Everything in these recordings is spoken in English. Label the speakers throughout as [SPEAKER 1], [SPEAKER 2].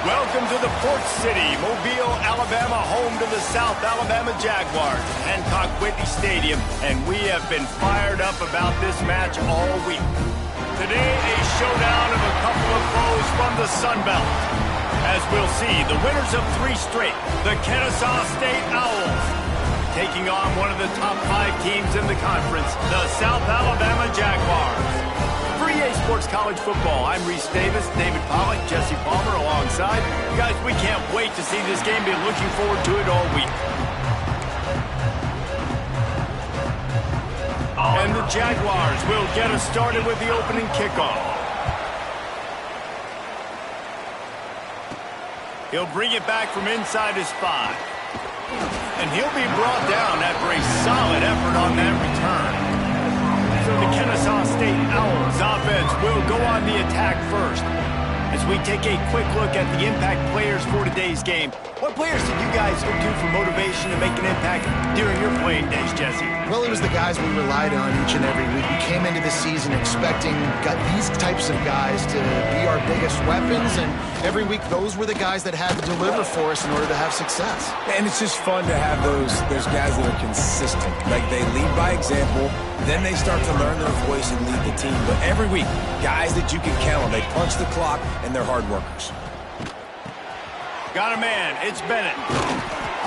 [SPEAKER 1] Welcome to the Port City, Mobile, Alabama, home to the South Alabama Jaguars, Hancock Whitney Stadium, and we have been fired up about this match all week. Today, a showdown of a couple of foes from the Sun Belt. As we'll see, the winners of 3 straight, the Kennesaw State Owls, taking on one of the top 5 teams in the conference, the South Alabama Jaguars. For EA Sports College Football, I'm Reese Davis, David Pollack, Jesse Palmer alongside. Guys, we can't wait to see this game. Been looking forward to it all week. And the Jaguars will get us started with the opening kickoff. He'll bring it back from inside his 5. And he'll be brought down after a solid effort on that return. So the Kennesaw State Owls offense will go on the attack first. As we take a quick look at the impact players for today's game, what players did you guys look to for motivation to make an impact during your playing days, Jesse?
[SPEAKER 2] Well, it was the guys we relied on each and every week. We came into the season expecting these types of guys to be our biggest weapons, and every week those were the guys that had to deliver for us in order to have success.
[SPEAKER 3] And it's just fun to have those guys that are consistent. Like, they lead by example, then they start to learn their voice and lead the team. But every week, guys that you can count on, they punch the clock, and they're hard workers.
[SPEAKER 1] Got a man, it's Bennett.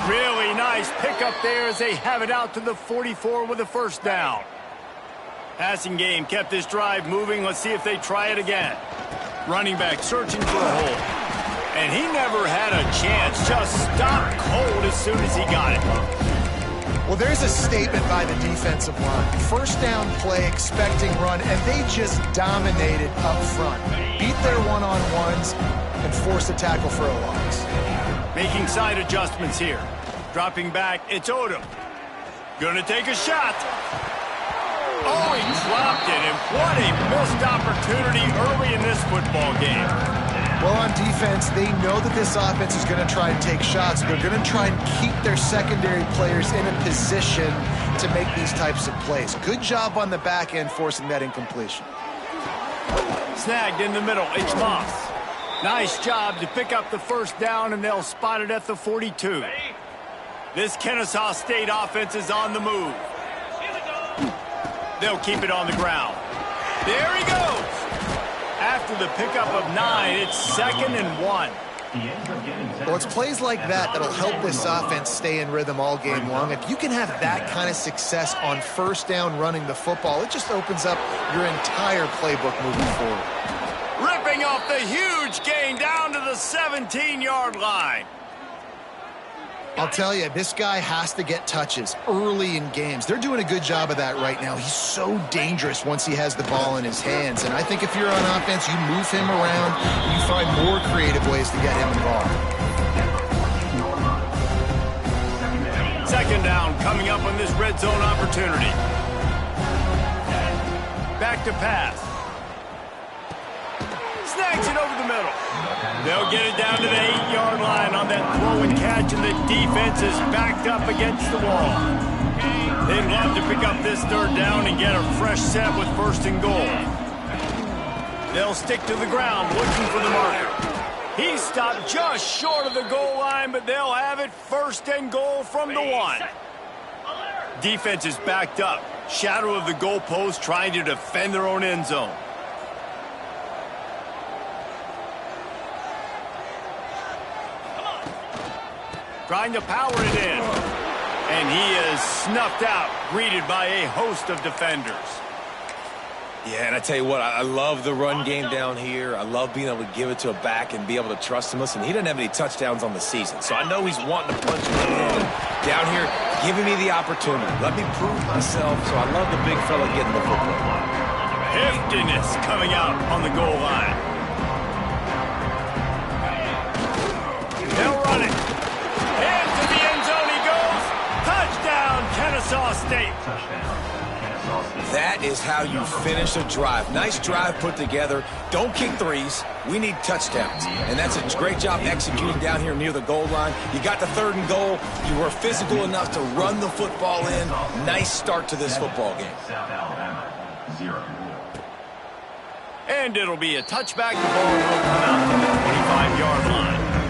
[SPEAKER 1] Really nice pickup there as they have it out to the 44 with a first down. Passing game kept this drive moving. Let's see if they try it again. Running back searching for a hole. And he never had a chance. Just stopped cold as soon as he got it.
[SPEAKER 2] Well, there's a statement by the defensive line. First down play, expecting run, and they just dominated up front. Beat their one-on-ones and forced a tackle for a loss.
[SPEAKER 1] Making side adjustments here. Dropping back, it's Odom. Gonna take a shot. Oh, he dropped it, and what a missed opportunity early in this football game.
[SPEAKER 2] Well, on defense, they know that this offense is going to try and take shots. They're going to try and keep their secondary players in a position to make these types of plays. Good job on the back end forcing that incompletion.
[SPEAKER 1] Snagged in the middle, it's Moss. Nice job to pick up the first down, and they'll spot it at the 42. This Kennesaw State offense is on the move. They'll keep it on the ground. There he goes. After the pickup of 9, it's 2nd and 1.
[SPEAKER 2] Well, it's plays like that that'll help this offense stay in rhythm all game long. If you can have that kind of success on first down running the football, it just opens up your entire playbook moving forward.
[SPEAKER 1] Ripping off the huge gain down to the 17-yard line.
[SPEAKER 2] I'll tell you, this guy has to get touches early in games. They're doing a good job of that right now. He's so dangerous once he has the ball in his hands. And I think if you're on offense, you move him around, you find more creative ways to get him involved.
[SPEAKER 1] Second down coming up on this red zone opportunity. Back to pass. Snags it over the middle. They'll get it down to the 8-yard line on that throw and catch, and the defense is backed up against the wall. They'd love to pick up this third down and get a fresh set with 1st and goal. They'll stick to the ground looking for the marker. He stopped just short of the goal line, but they'll have it 1st and goal from the 1. Defense is backed up. Shadow of the goalpost trying to defend their own end zone. Trying to power it in. And he is snuffed out, greeted by a host of defenders.
[SPEAKER 3] Yeah, and I tell you what, I love the run game down here. I love being able to give it to a back and be able to trust him. Listen, he doesn't have any touchdowns on the season, so I know he's wanting to punch it in. Down here, giving me the opportunity. Let me prove myself, so I love the big fella getting the football.
[SPEAKER 1] Heftiness coming out on the goal line. They'll run it. Into the end zone he goes. Touchdown, Kennesaw State.
[SPEAKER 3] That is how you finish a drive. Nice drive put together. Don't kick threes. We need touchdowns. And that's a great job executing down here near the goal line. You got the 3rd and goal. You were physical enough to run the football in. Nice start to this football game.
[SPEAKER 1] And it'll be a touchback. The ball will come out to the 25-yard line.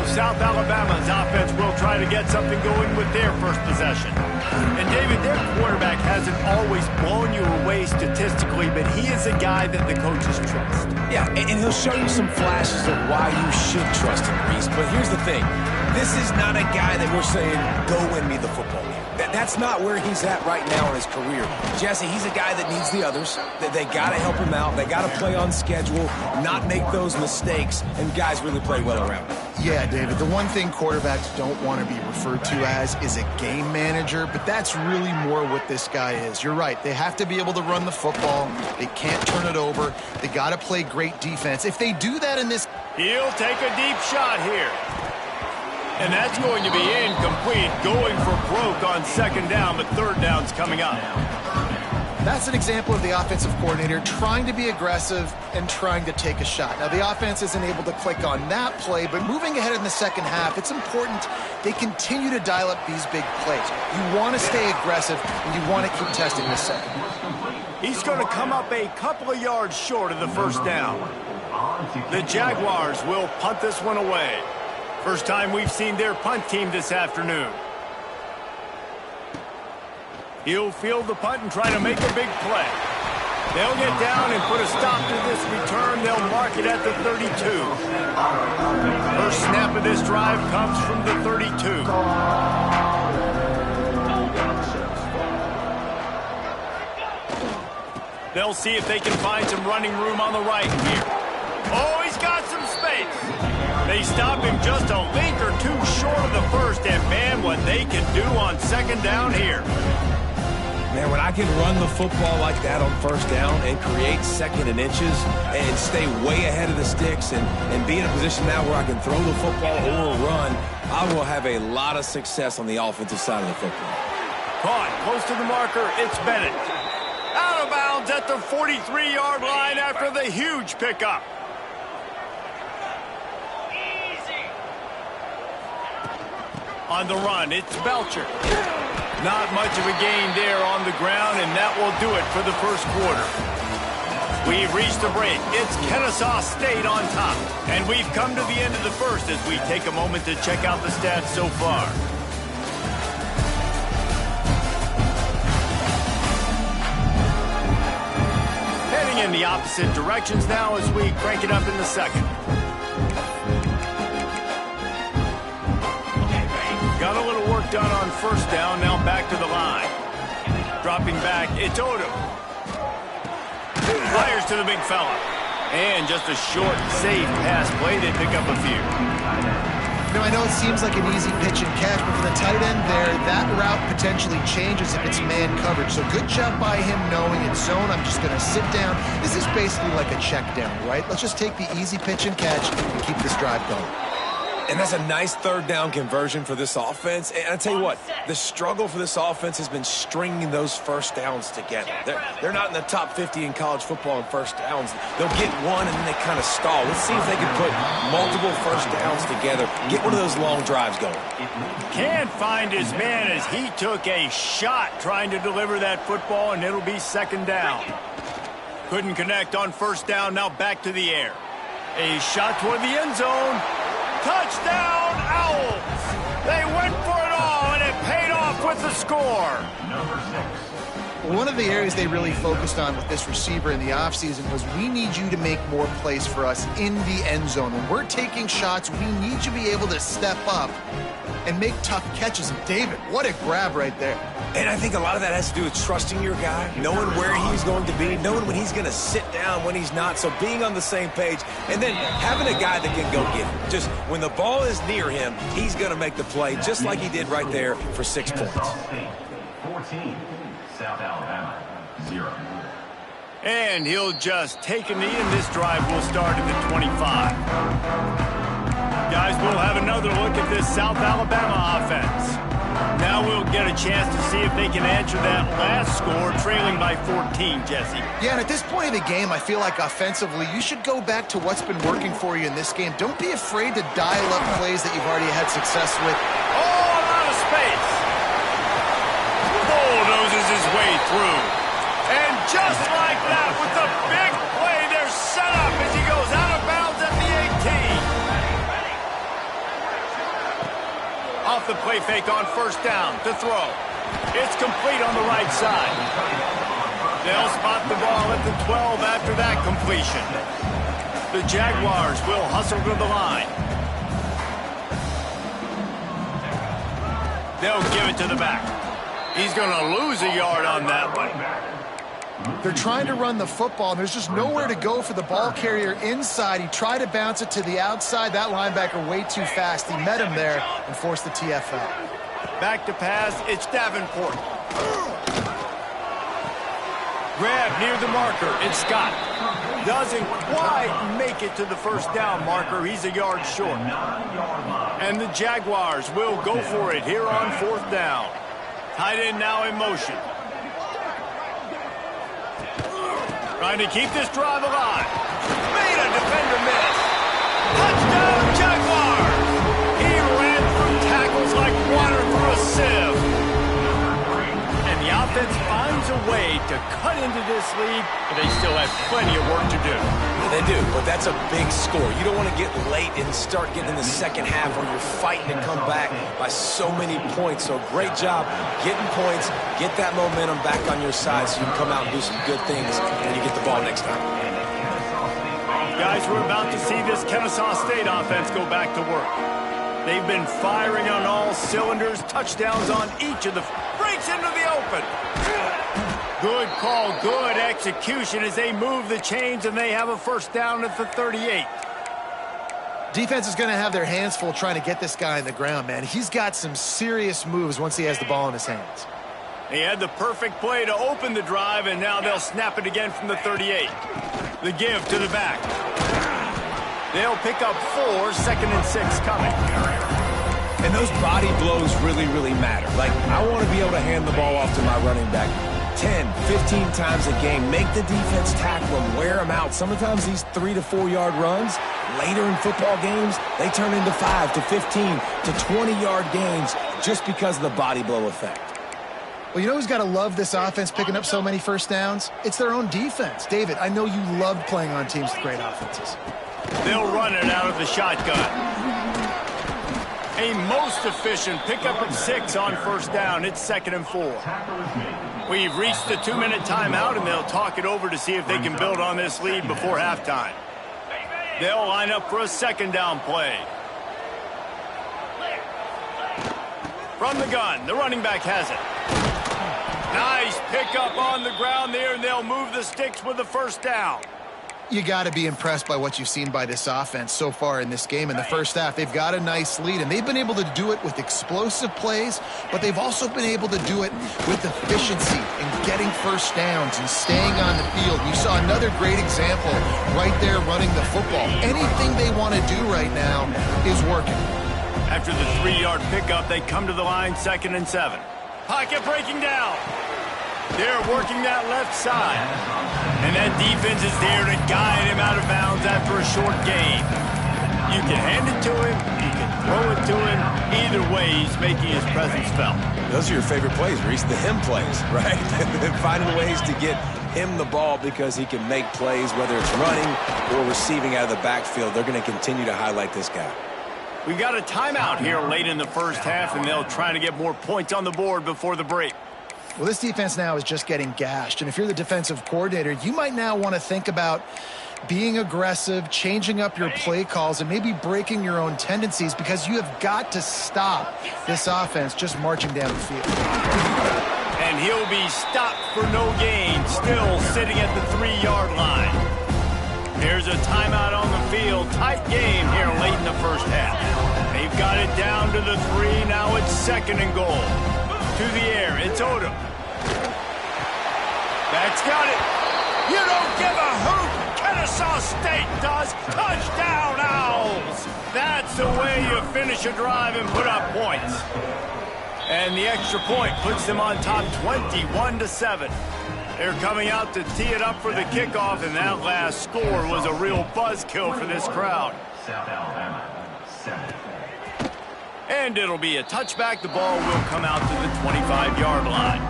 [SPEAKER 1] South Alabama's offense will try to get something going with their first possession. And David, their quarterback hasn't always blown you away statistically, but he is a guy that the coaches trust.
[SPEAKER 3] Yeah, and he'll show you some flashes of why you should trust him, Reese. But here's the thing. This is not a guy that we're saying, go win me the football game. That's not where he's at right now in his career. Jesse, he's a guy that needs the others. They got to help him out. They got to play on schedule, not make those mistakes, and guys really play well around him.
[SPEAKER 2] Yeah, David, the one thing quarterbacks don't want to be referred to as is a game manager, but that's really more what this guy is. You're right. They have to be able to run the football. They can't turn it over. They got to play great defense. If they do that in this...
[SPEAKER 1] He'll take a deep shot here. And that's going to be incomplete, going for broke on second down, but third down's coming up.
[SPEAKER 2] That's an example of the offensive coordinator trying to be aggressive and trying to take a shot. Now, the offense isn't able to click on that play, but moving ahead in the second half, it's important they continue to dial up these big plays. You want to stay aggressive, and you want to keep testing this second.
[SPEAKER 1] He's going to come up a couple of yards short of the first down. The Jaguars will punt this one away. First time we've seen their punt team this afternoon. He'll field the punt and try to make a big play. They'll get down and put a stop to this return. They'll mark it at the 32. First snap of this drive comes from the 32. They'll see if they can find some running room on the right here. Oh, he's got some space. They stop him just a link or two short of the first, and man, what they can do on second down here.
[SPEAKER 3] Man, when I can run the football like that on first down and create second and inches and stay way ahead of the sticks and be in a position now where I can throw the football or run, I will have a lot of success on the offensive side of the football.
[SPEAKER 1] Caught close to the marker, it's Bennett. Out of bounds at the 43-yard line after the huge pickup. On the run, it's Belcher. Not much of a gain there on the ground, and that will do it for the first quarter. We've reached the break. It's Kennesaw State on top. And we've come to the end of the first as we take a moment to check out the stats so far. Heading in the opposite directions now as we crank it up in the second. Got a little work done on first down, now back to the line. Dropping back, it's Odom. Fires to the big fella. And just a short, safe pass play. They pick up a few.
[SPEAKER 2] Now, I know it seems like an easy pitch and catch, but for the tight end there, that route potentially changes if it's man coverage. So good job by him knowing it's zone. I'm just going to sit down. This is basically like a check down, right? Let's just take the easy pitch and catch and keep this drive going.
[SPEAKER 3] And that's a nice third down conversion for this offense. And I tell you what, the struggle for this offense has been stringing those first downs together. They're not in the top 50 in college football in first downs. They'll get one and then they kind of stall. Let's see if they can put multiple first downs together, get one of those long drives going.
[SPEAKER 1] Can't find his man as he took a shot trying to deliver that football, and it'll be second down. Couldn't connect on first down, now back to the air. A shot toward the end zone. Touchdown, Owls! They went for it all, and it paid off with the score.
[SPEAKER 2] One of the areas they really focused on with this receiver in the offseason was we need you to make more plays for us in the end zone. When we're taking shots, we need you to be able to step up and make tough catches. And David, what a grab right there.
[SPEAKER 3] And I think a lot of that has to do with trusting your guy, knowing where he's going to be, knowing when he's going to sit down, when he's not, so being on the same page, and then having a guy that can go get it. Just when the ball is near him, he's going to make the play, just like he did right there for 6 points.
[SPEAKER 4] 14, South Alabama, 0.
[SPEAKER 1] And he'll just take a knee, and this drive will start at the 25. Guys, we'll have another look at this South Alabama offense. Now we'll get a chance to see if they can answer that last score, trailing by 14, Jesse.
[SPEAKER 2] Yeah, and at this point of the game, I feel like offensively, you should go back to what's been working for you in this game. Don't be afraid to dial up plays that you've already had success with.
[SPEAKER 1] Oh, a lot of space. Bulldozes his way through. And just like that, with the big play, they're set up as he goes out of bounds at the 18. off the play fake on first down to throw. It's complete on the right side. They'll spot the ball at the 12 after that completion. The Jaguars will hustle to the line. They'll give it to the back. He's going to lose a yard on that one.
[SPEAKER 2] They're trying to run the football, and there's just nowhere to go for the ball carrier inside. He tried to bounce it to the outside. That linebacker way too fast. He met him there and forced the TFL.
[SPEAKER 1] Back to pass, it's Davenport. Grab near the marker, it's Scott. Doesn't quite make it to the first down marker. He's a yard short. And the Jaguars will go for it here on fourth down. Tight end now in motion. Trying to keep this drive alive. Made a defender miss. Touchdown, Jaguars! He ran through tackles like water through a sieve. And the offense finds a way to cut into this lead, but they still have plenty of work to do.
[SPEAKER 3] Yeah, they do, but that's a big score. You don't want to get late and start getting in the second half where you're fighting to come back by so many points. So great job getting points, get that momentum back on your side so you can come out and do some good things when you get the ball next time.
[SPEAKER 1] Guys, we're about to see this Kennesaw State offense go back to work. They've been firing on all cylinders, touchdowns on each of the... Breaks into the open. Good call, good execution as they move the chains, and they have a first down at the 38.
[SPEAKER 2] Defense is going to have their hands full trying to get this guy on the ground, man. He's got some serious moves once he has the ball in his hands.
[SPEAKER 1] He had the perfect play to open the drive, and now they'll snap it again from the 38. The give to the back. They'll pick up 4, 2nd and 6 coming.
[SPEAKER 3] And those body blows really, really matter. Like, I want to be able to hand the ball off to my running back 10, 15 times a game. Make the defense tackle them, wear them out. Sometimes these 3 to 4 yard runs, later in football games, they turn into 5 to 15 to 20 yard gains just because of the body blow effect.
[SPEAKER 2] Well, you know who's got to love this offense picking up so many first downs? It's their own defense. David, I know you loved playing on teams with great offenses.
[SPEAKER 1] They'll run it out of the shotgun. A most efficient pickup of 6 on first down. It's 2nd and 4. We've reached the 2-minute timeout, and they'll talk it over to see if they can build on this lead before halftime. They'll line up for a 2nd down play. From the gun, the running back has it. Nice pickup on the ground there, and they'll move the sticks with the first down.
[SPEAKER 2] You got to be impressed by what you've seen by this offense so far in this game. In the first half, they've got a nice lead, and they've been able to do it with explosive plays, but they've also been able to do it with efficiency and getting first downs and staying on the field. You saw another great example right there running the football. Anything they want to do right now is working.
[SPEAKER 1] After the 3-yard pickup, they come to the line 2nd and 7. Pocket breaking down. They're working that left side. And that defense is there to guide him out of bounds after a short gain. You can hand it to him, you can throw it to him. Either way, he's making his presence felt.
[SPEAKER 3] Those are your favorite plays, Reese, the him plays, right? Finding ways to get him the ball because he can make plays, whether it's running or receiving out of the backfield. They're going to continue to highlight this guy.
[SPEAKER 1] We got a timeout here late in the first half, and they'll try to get more points on the board before the break.
[SPEAKER 2] Well, this defense now is just getting gashed, and if you're the defensive coordinator, you might now want to think about being aggressive, changing up your play calls, and maybe breaking your own tendencies because you have got to stop this offense just marching down the field.
[SPEAKER 1] And he'll be stopped for no gain, still sitting at the 3-yard line. Here's a timeout on the field. Tight game here late in the first half. They've got it down to the 3. Now it's 2nd and goal. To the air, it's Odom. That's got it. You don't give a hoot. Kennesaw State does. Touchdown, Owls. That's the way you finish a drive and put up points. And the extra point puts them on top 21-7. They're coming out to tee it up for the kickoff, and that last score was a real buzzkill for this crowd.
[SPEAKER 4] South Alabama, 7.
[SPEAKER 1] And it'll be a touchback. The ball will come out to the 25-yard line.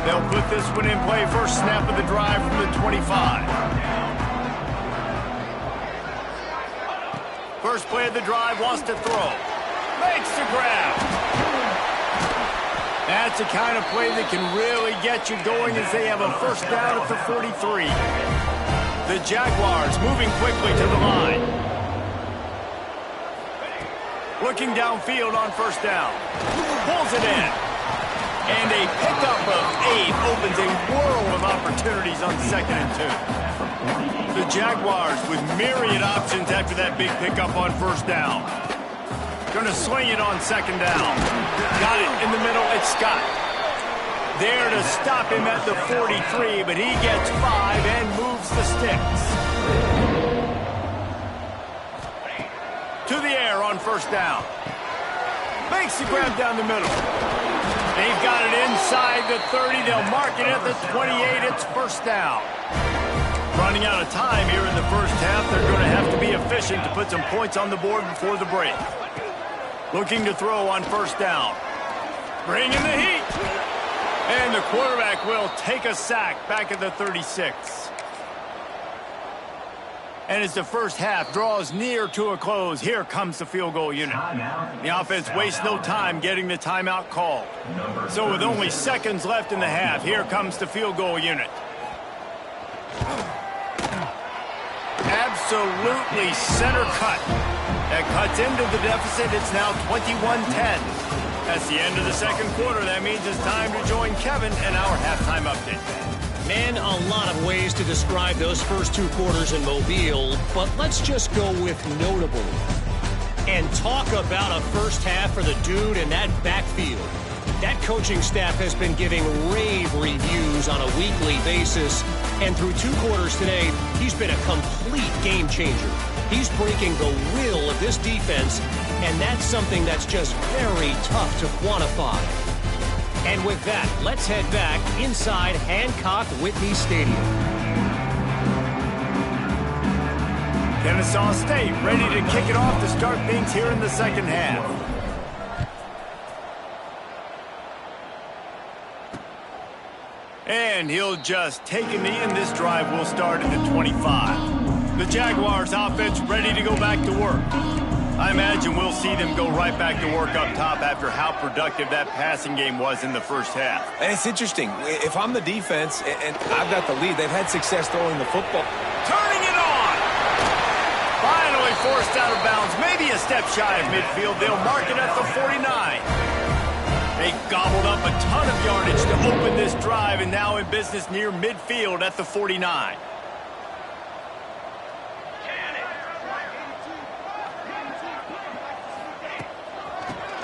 [SPEAKER 1] They'll put this one in play. First snap of the drive from the 25. First play of the drive, wants to throw. Makes the grab. That's the kind of play that can really get you going as they have a first down at the 43. The Jaguars moving quickly to the line. Looking downfield on first down. Pulls it in. And a pickup of 8 opens a world of opportunities on 2nd and 2. The Jaguars with myriad options after that big pickup on first down. Going to sling it on 2nd down. Got it in the middle. It's Scott. There to stop him at the 43, but he gets 5 and moves the sticks. To the air on first down. Makes the grab down the middle. They've got it inside the 30. They'll mark it at the 28. It's first down. Running out of time here in the first half. They're going to have to be efficient to put some points on the board before the break. Looking to throw on first down. Bringing the heat. And the quarterback will take a sack back at the 36. And as the first half draws near to a close, here comes the field goal unit. The offense wastes no time getting the timeout called. So with only seconds left in the half, here comes the field goal unit. Absolutely center cut. That cuts into the deficit. It's now 21-10. That's the end of the second quarter. That means it's time to join Kevin and our halftime update.
[SPEAKER 5] Man, a lot of ways to describe those first 2 quarters in Mobile, but let's just go with notable. And talk about a first half for the dude in that backfield. That coaching staff has been giving rave reviews on a weekly basis, and through 2 quarters today, he's been a complete game changer. He's breaking the will of this defense, and that's something that's just very tough to quantify. And with that, let's head back inside Hancock-Whitney Stadium.
[SPEAKER 1] Kennesaw State ready to kick it off to start things here in the second half. And he'll just take a knee, and this drive will start at the 25. The Jaguars offense ready to go back to work. I imagine we'll see them go right back to work up top after how productive that passing game was in the first half.
[SPEAKER 3] And it's interesting. If I'm the defense and I've got the lead, they've had success throwing the football.
[SPEAKER 1] Turning it on! Finally forced out of bounds. Maybe a step shy of midfield. They'll mark it at the 49. They gobbled up a ton of yardage to open this drive, and now in business near midfield at the 49.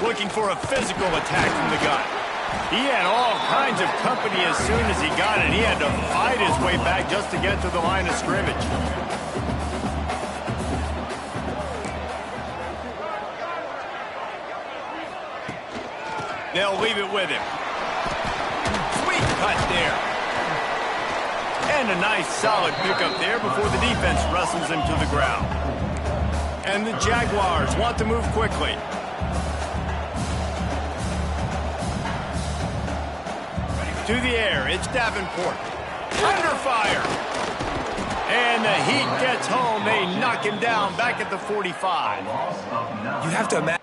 [SPEAKER 1] Looking for a physical attack from the gun. He had all kinds of company as soon as he got it. He had to fight his way back just to get to the line of scrimmage. They'll leave it with him. Sweet cut there. And a nice solid pickup there before the defense wrestles him to the ground. And the Jaguars want to move quickly. To the air, it's Davenport. Under fire. And the Heat gets home. They knock him down back at the 45.
[SPEAKER 3] You have to imagine.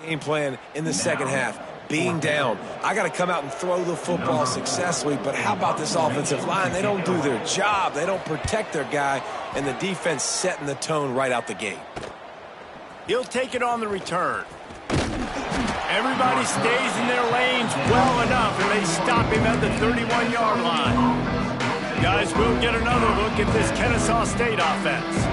[SPEAKER 3] Game plan in the second half, being down. I got to come out and throw the football successfully, but how about this offensive line? They don't do their job. They don't protect their guy, and the defense setting the tone right out the gate.
[SPEAKER 1] He'll take it on the return. Everybody stays in their lanes well enough, and they stop him at the 31-yard line. Guys, we'll get another look at this Kennesaw State offense.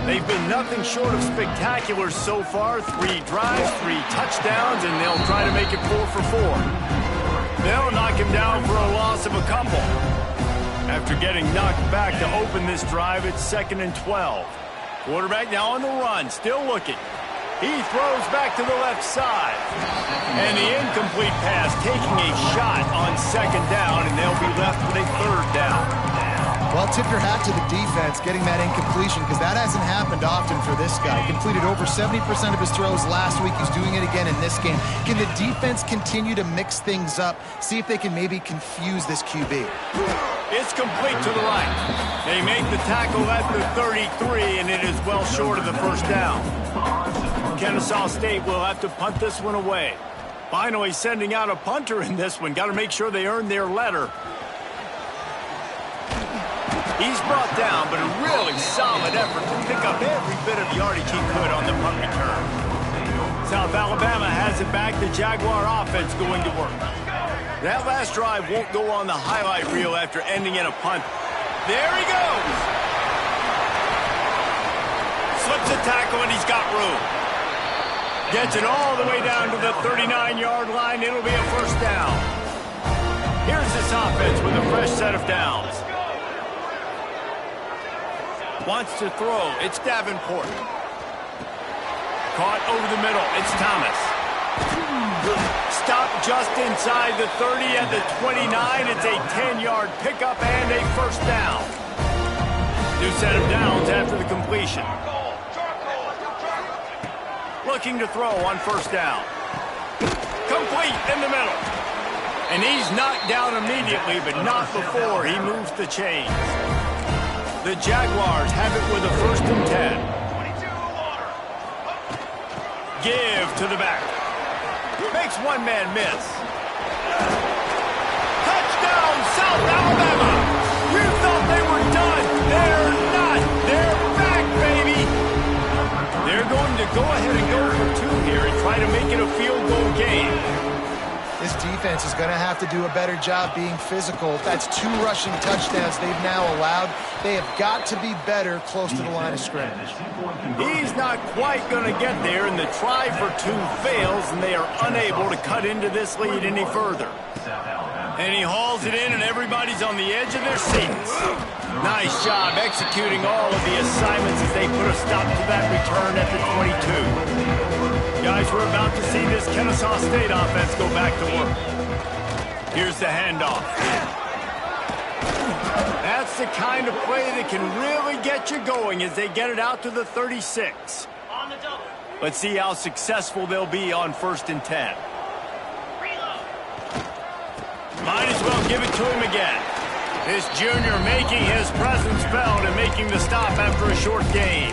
[SPEAKER 1] They've been nothing short of spectacular so far. 3 drives, 3 touchdowns, and they'll try to make it 4 for 4. They'll knock him down for a loss of a couple. After getting knocked back to open this drive, it's 2nd and 12. Quarterback now on the run, still looking. He throws back to the left side. And the incomplete pass taking a shot on 2nd down, and they'll be left with a 3rd down.
[SPEAKER 2] Well, tip your hat to the defense getting that incompletion because that hasn't happened often for this guy. He completed over 70% of his throws last week. He's doing it again in this game. Can the defense continue to mix things up? See if they can maybe confuse this QB.
[SPEAKER 1] It's complete to the right. They make the tackle at the 33, and it is well short of the first down. Kennesaw State will have to punt this one away. Finally sending out a punter in this one. Got to make sure they earn their letter. He's brought down, but a really solid effort to pick up every bit of yardage he could on the punt return. South Alabama has it back. The Jaguar offense going to work. That last drive won't go on the highlight reel after ending in a punt. There he goes. Slips a tackle, and he's got room. Gets it all the way down to the 39-yard line. It'll be a first down. Here's this offense with a fresh set of downs. Wants to throw. It's Davenport. Caught over the middle. It's Thomas. Stopped just inside the 30 at the 29. It's a 10-yard pickup and a first down. New set of downs after the completion. Looking to throw on first down. Complete in the middle. And he's knocked down immediately, but not before he moves the chains. The Jaguars have it with a 1st and 10. Give to the back. Makes one man miss. Touchdown, South Alabama. You thought they were done. They're not. They're back, baby. They're going to go ahead and go for 2 here and try to make it a field goal game.
[SPEAKER 2] This defense is going to have to do a better job being physical. That's 2 rushing touchdowns they've now allowed. They have got to be better close to the line of scrimmage.
[SPEAKER 1] He's not quite going to get there, and the try for 2 fails, and they are unable to cut into this lead any further. And he hauls it in, and everybody's on the edge of their seats. Nice job executing all of the assignments as they put a stop to that return at the 22. Guys, we're about to see this Kennesaw State offense go back to work. Here's the handoff. That's the kind of play that can really get you going as they get it out to the 36. Let's see how successful they'll be on 1st and 10. Might as well give it to him again. This junior making his presence felt and making the stop after a short gain.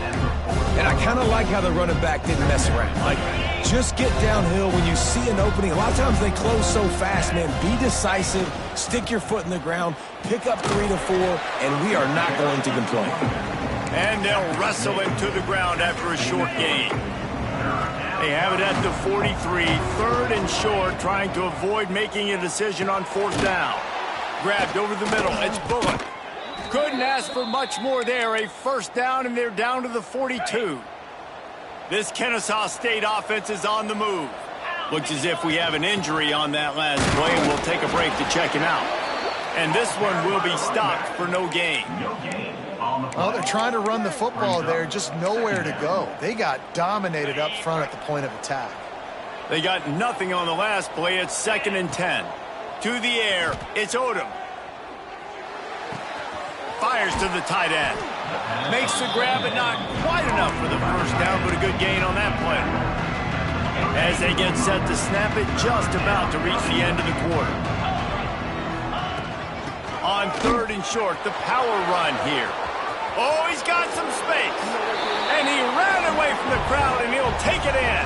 [SPEAKER 3] And I kind of like how the running back didn't mess around. Like, just get downhill when you see an opening. A lot of times they close so fast, man. Be decisive, stick your foot in the ground, pick up 3 to 4, and we are not going to complain.
[SPEAKER 1] And they'll wrestle him to the ground after a short gain. They have it at the 43, 3rd and short, trying to avoid making a decision on 4th down. Grabbed over the middle. It's Bullock. Couldn't ask for much more there. A first down, and they're down to the 42. This Kennesaw State offense is on the move. Looks as if we have an injury on that last play, and we'll take a break to check him out. And this one will be stopped for no gain.
[SPEAKER 2] Well, they're trying to run the football there, just nowhere to go. They got dominated up front at the point of attack.
[SPEAKER 1] They got nothing on the last play. It's 2nd and 10. To the air, it's Odom. Fires to the tight end. Makes the grab, but not quite enough for the first down, but a good gain on that play. As they get set to snap it, just about to reach the end of the quarter. On 3rd and short, the power run here. Oh, he's got some space. And he ran away from the crowd, and he'll take it in.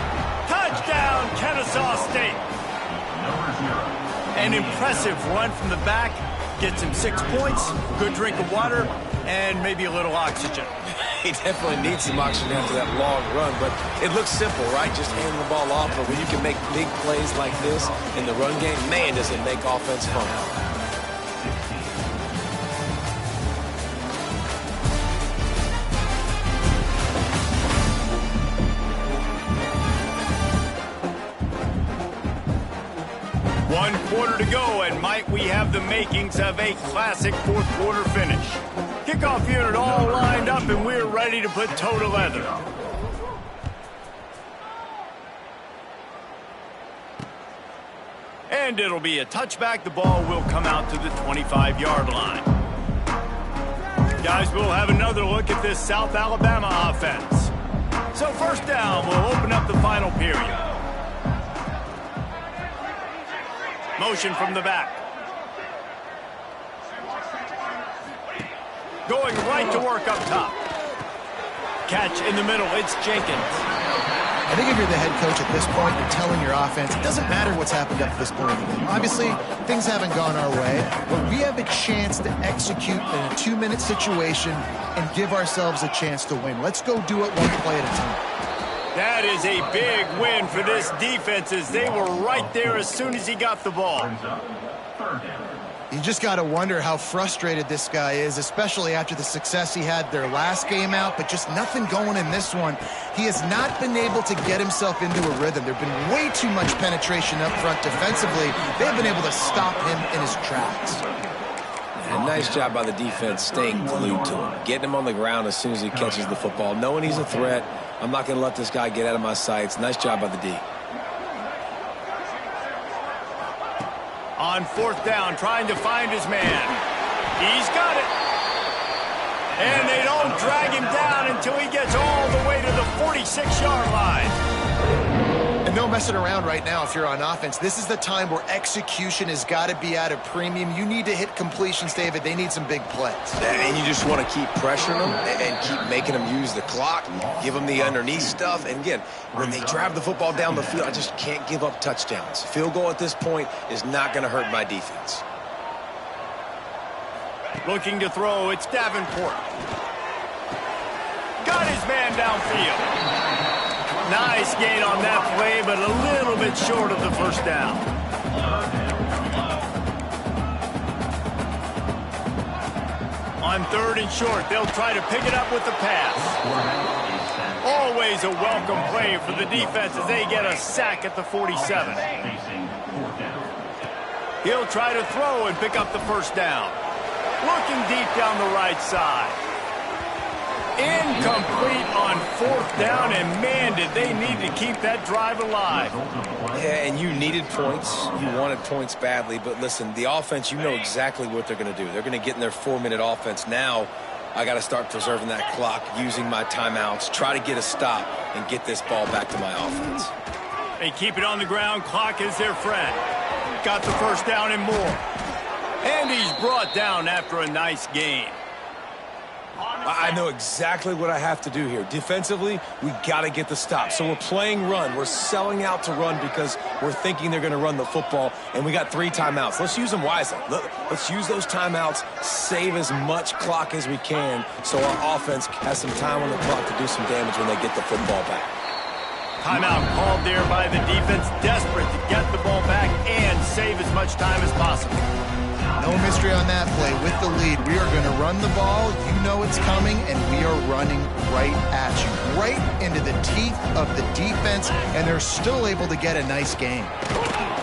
[SPEAKER 1] Touchdown, Kennesaw State. An impressive run from the back. Gets him 6 points, good drink of water, and maybe a little oxygen.
[SPEAKER 3] He definitely needs some oxygen after that long run, but it looks simple, right? Just handing the ball off, but when you can make big plays like this in the run game, man, does it make offense fun.
[SPEAKER 1] One quarter to go, and might we have the makings of a classic 4th quarter finish. Kickoff unit all lined up, and we're ready to put toe to leather. And it'll be a touchback. The ball will come out to the 25-yard line. Guys, we'll have another look at this South Alabama offense. So first down, we'll open up the final period. Motion from the back. Going right to work up top. Catch in the middle, it's Jenkins.
[SPEAKER 2] I think if you're the head coach at this point, you're telling your offense, it doesn't matter what's happened up to this point in the game. Obviously, things haven't gone our way, but we have a chance to execute in a 2-minute situation and give ourselves a chance to win. Let's go do it one play at a time.
[SPEAKER 1] That is a big win for this defense as they were right there as soon as he got the ball.
[SPEAKER 2] You just got to wonder how frustrated this guy is, especially after the success he had their last game out, but just nothing going in this one. He has not been able to get himself into a rhythm. There have been way too much penetration up front defensively. They've been able to stop him in his tracks.
[SPEAKER 3] And nice job by the defense staying glued to him, getting him on the ground as soon as he catches the football, knowing he's a threat. I'm not going to let this guy get out of my sights. Nice job by the D.
[SPEAKER 1] On fourth down, trying to find his man. He's got it. And they don't drag him down until he gets all the way to the 46-yard line.
[SPEAKER 2] And no messing around right now if you're on offense. This is the time where execution has got to be at a premium. You need to hit completions, David. They need some big plays.
[SPEAKER 3] And you just want to keep pressuring them and keep making them use the clock, give them the underneath stuff. And again, when they drive the football down the field, I just can't give up touchdowns. Field goal at this point is not going to hurt my defense.
[SPEAKER 1] Looking to throw, it's Davenport. Got his man downfield. Nice gain on that play, but a little bit short of the first down. On third and short, they'll try to pick it up with the pass. Always a welcome play for the defense as they get a sack at the 47. He'll try to throw and pick up the first down. Looking deep down the right side. Incomplete on fourth down, and man, did they need to keep that drive alive.
[SPEAKER 3] Yeah, and you needed points. You wanted points badly, but listen, the offense, you know exactly what they're going to do. They're going to get in their 4-minute offense. Now, I got to start preserving that clock, using my timeouts, try to get a stop, and get this ball back to my offense.
[SPEAKER 1] They keep it on the ground. Clock is their friend. Got the first down and more. And he's brought down after a nice gain.
[SPEAKER 3] I know exactly what I have to do here. Defensively, we got to get the stop. So we're playing run. We're selling out to run because we're thinking they're going to run the football, and we got 3 timeouts. Let's use them wisely. Let's use those timeouts, save as much clock as we can so our offense has some time on the clock to do some damage when they get the football back.
[SPEAKER 1] Timeout called there by the defense, desperate to get the ball back and save as much time as possible.
[SPEAKER 2] No mystery on that play. With the lead, we are going to run the ball. You know it's coming, and we are running right at you. Right into the teeth of the defense, and they're still able to get a nice gain.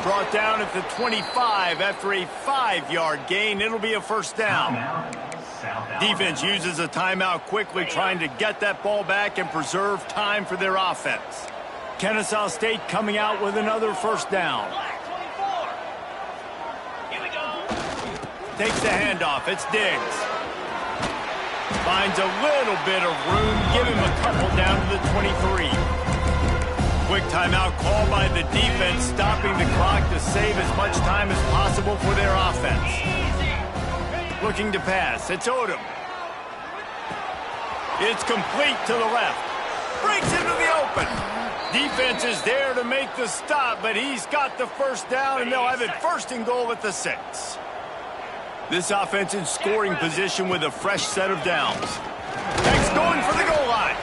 [SPEAKER 1] Brought down at the 25 after a 5-yard gain. It'll be a first down. Defense uses a timeout quickly, trying to get that ball back and preserve time for their offense. Kennesaw State coming out with another first down. Takes the handoff. It's Diggs. Finds a little bit of room. Give him a couple down to the 23. Quick timeout called by the defense, stopping the clock to save as much time as possible for their offense. Looking to pass. It's Odom. It's complete to the left. Breaks into the open. Defense is there to make the stop, but he's got the first down, and they'll have it first and goal at the 6. This offense in scoring position with a fresh set of downs. Next, going for the goal line.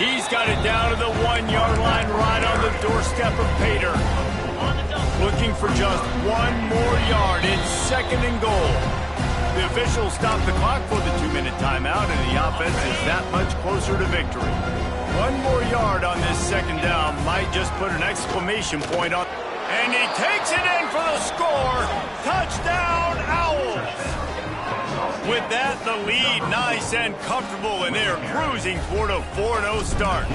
[SPEAKER 1] He's got it down to the 1-yard line right on the doorstep of Pater. Looking for just 1 more yard. It's second and goal. The officials stop the clock for the 2-minute timeout, and the offense is that much closer to victory. 1 more yard on this second down might just put an exclamation point on. And he takes it in for the score. Touchdown, Owls. With that, the lead nice and comfortable, and they're cruising toward a 4-0 start.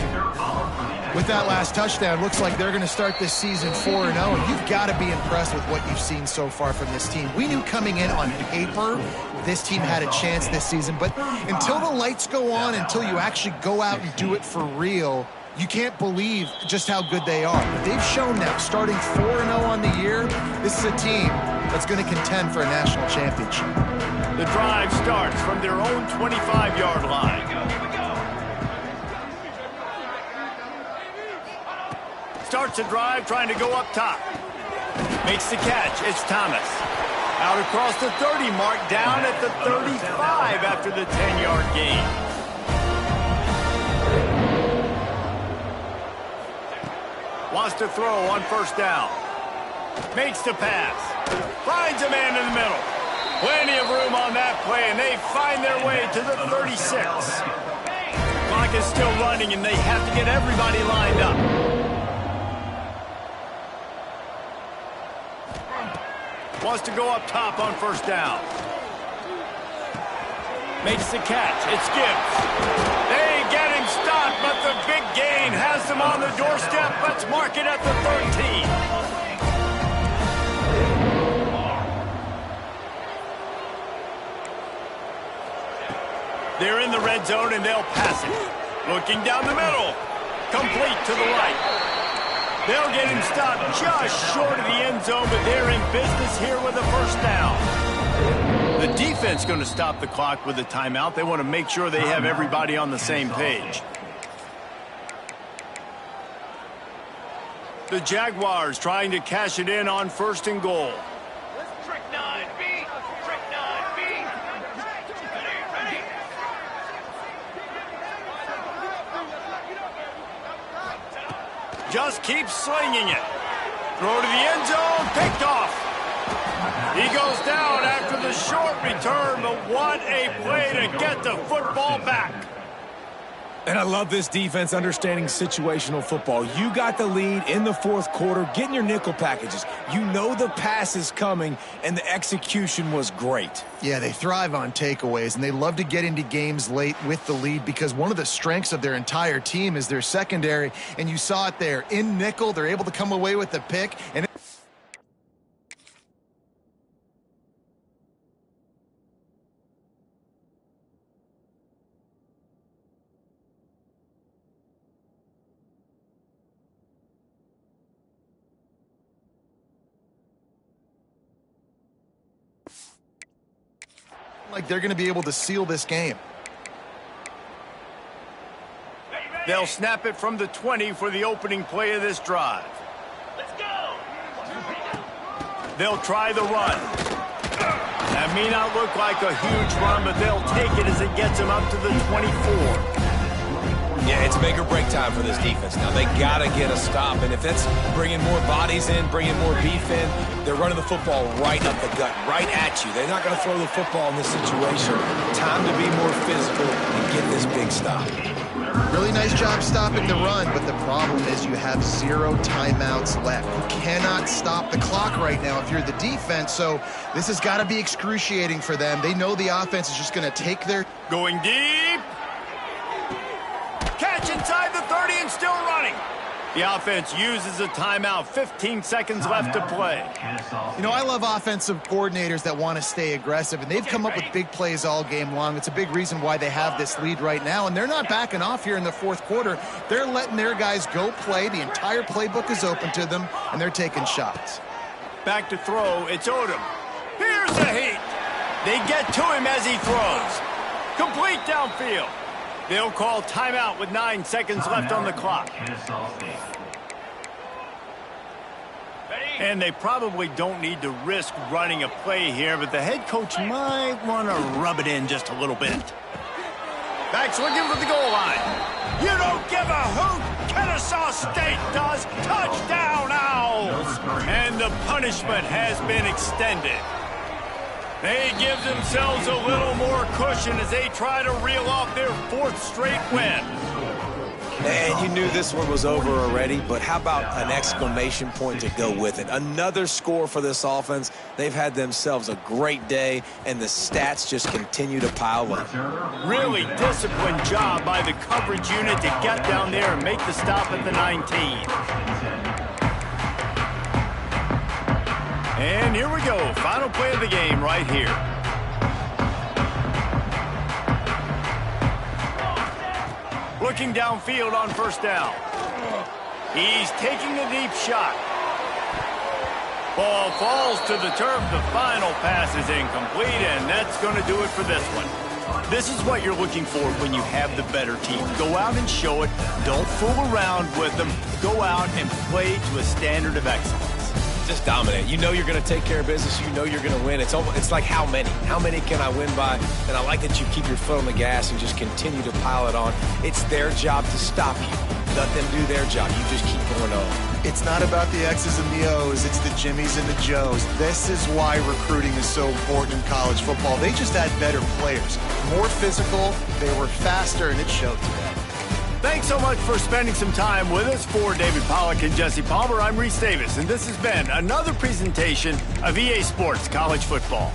[SPEAKER 2] With that last touchdown, looks like they're going to start this season 4-0, and you've got to be impressed with what you've seen so far from this team. We knew coming in on paper this team had a chance this season, but until the lights go on, until you actually go out and do it for real, you can't believe just how good they are. But they've shown now, starting 4-0 on the year, this is a team that's going to contend for a national championship.
[SPEAKER 1] The drive starts from their own 25-yard line. Starts the drive trying to go up top. Makes the catch. It's Thomas. Out across the 30 mark, down at the 35 after the 10-yard gain. Wants to throw on first down. Makes the pass. Finds a man in the middle. Plenty of room on that play, and they find their way to the 36. Clock is still running, and they have to get everybody lined up. Wants to go up top on first down. Makes the catch. It's Gibbs. They get him stopped, but the big gain has them on the doorstep. Let's mark it at the 13. They're in the red zone, and they'll pass it. Looking down the middle. Complete to the right. They'll get him stopped just short of the end zone, but they're in business here with a first down. The defense going to stop the clock with a timeout. They want to make sure they have everybody on the same page. The Jaguars trying to cash it in on first and goal.
[SPEAKER 6] Trick 9B. Trick 9B. Ready.
[SPEAKER 1] Just keeps slinging it. Throw to the end zone, picked off. He goes down after the short return, but what a play to get the football back.
[SPEAKER 3] And I love this defense understanding situational football. You got the lead in the fourth quarter, getting your nickel packages. You know the pass is coming, and the execution was great.
[SPEAKER 2] Yeah, they thrive on takeaways, and they love to get into games late with the lead because one of the strengths of their entire team is their secondary, and you saw it there. In nickel, they're able to come away with the pick, and like they're going to be able to seal this game.
[SPEAKER 1] They'll snap it from the 20 for the opening play of this drive.
[SPEAKER 6] Let's go.
[SPEAKER 1] They'll try the run. That may not look like a huge run, but they'll take it as it gets them up to the 24.
[SPEAKER 3] Yeah, it's make or break time for this defense. Now, they got to get a stop, and if that's bringing more bodies in, bringing more beef in, they're running the football right up the gut, right at you. They're not going to throw the football in this situation. Time to be more physical and get this big stop.
[SPEAKER 2] Really nice job stopping the run, but the problem is you have 0 timeouts left. You cannot stop the clock right now if you're the defense, so this has got to be excruciating for them. They know the offense is just going to take their...
[SPEAKER 1] Going deep. Catch inside the 30 and still running. The offense uses a timeout. 15 seconds left to play.
[SPEAKER 2] You know, I love offensive coordinators that want to stay aggressive, and they've come up with big plays all game long. It's a big reason why they have this lead right now, and they're not backing off here in the fourth quarter. They're letting their guys go play. The entire playbook is open to them, and they're taking shots.
[SPEAKER 1] Back to throw. It's Odom. Here's the heat. They get to him as he throws. Complete downfield. They'll call timeout with 9 seconds left on the clock. And they probably don't need to risk running a play here, but the head coach might want to rub it in just a little bit. Backs looking for the goal line. You don't give a hoot. Kennesaw State does. Touchdown, Owls. And the punishment has been extended. They give themselves a little more cushion as they try to reel off their 4th straight win.
[SPEAKER 3] And you knew this one was over already, but how about an exclamation point to go with it? Another score for this offense. They've had themselves a great day, and the stats just continue to pile up.
[SPEAKER 1] Really disciplined job by the coverage unit to get down there and make the stop at the 19. And here we go. Final play of the game right here. Looking downfield on first down. He's taking a deep shot. Ball falls to the turf. The final pass is incomplete, and that's going to do it for this one. This is what you're looking for when you have the better team. Go out and show it. Don't fool around with them. Go out and play to a standard of excellence.
[SPEAKER 3] Just dominate. You know you're going to take care of business. You know you're going to win. It's like how many? How many can I win by? And I like that you keep your foot on the gas and just continue to pile it on. It's their job to stop you. Let them do their job. You just keep going on.
[SPEAKER 2] It's not about the X's and the O's. It's the Jimmies and the Joes. This is why recruiting is so important in college football. They just had better players. More physical. They were faster, and it showed today.
[SPEAKER 1] Thanks so much for spending some time with us. For David Pollack and Jesse Palmer, I'm Reese Davis, and this has been another presentation of EA Sports College Football.